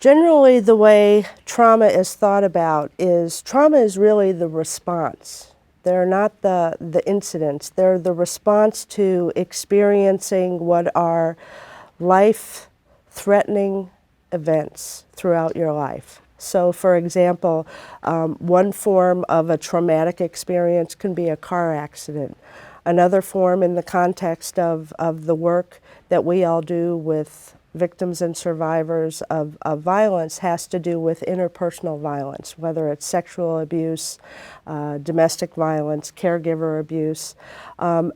Generally, the way trauma is thought about is trauma is really the response. They're not the incidents. They're the response to experiencing what are life-threatening events throughout your life. So, for example, one form of a traumatic experience can be a car accident. Another form, in the context of the work that we all do with victims and survivors of violence, has to do with interpersonal violence, whether it's sexual abuse, domestic violence, caregiver abuse.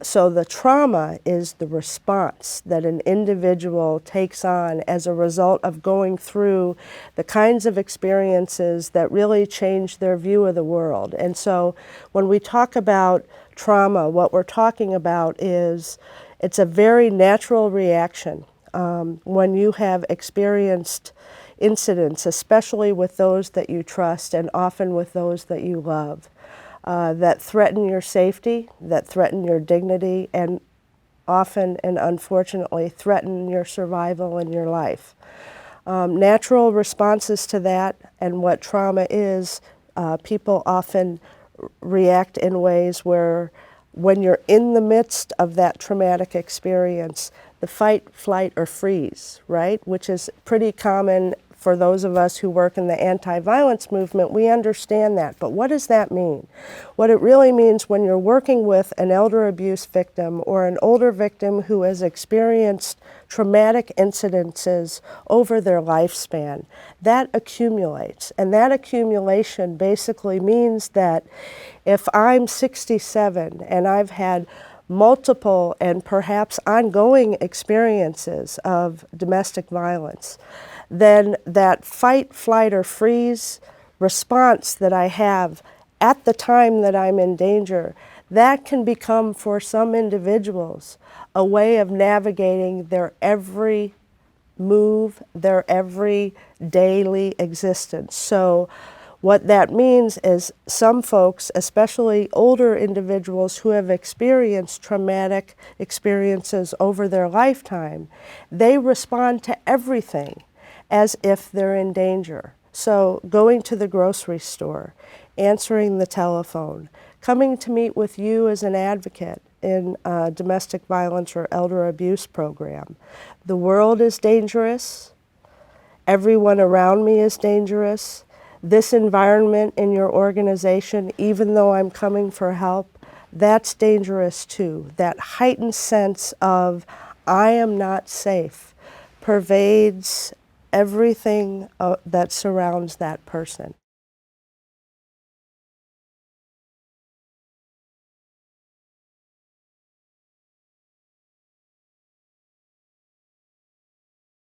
So the trauma is the response that an individual takes on as a result of going through the kinds of experiences that really change their view of the world. And so when we talk about trauma, what we're talking about is it's a very natural reaction when you have experienced incidents, especially with those that you trust and often with those that you love, that threaten your safety, that threaten your dignity, and often and unfortunately threaten your survival in your life. Natural responses to that and what trauma is, people often react in ways where when you're in the midst of that traumatic experience, the fight, flight, or freeze, right, which is pretty common for those of us who work in the anti-violence movement, we understand that. But what does that mean? What it really means when you're working with an elder abuse victim or an older victim who has experienced traumatic incidences over their lifespan, that accumulates. And that accumulation basically means that if I'm 67 and I've had multiple and perhaps ongoing experiences of domestic violence, then that fight, flight, or freeze response that I have at the time that I'm in danger, that can become, for some individuals, a way of navigating their every move, their every daily existence. So what that means is some folks, especially older individuals who have experienced traumatic experiences over their lifetime, they respond to everything as if they're in danger. So going to the grocery store, answering the telephone, coming to meet with you as an advocate in a domestic violence or elder abuse program. The world is dangerous. Everyone around me is dangerous. This environment in your organization, even though I'm coming for help, that's dangerous too. That heightened sense of I am not safe pervades everything that surrounds that person.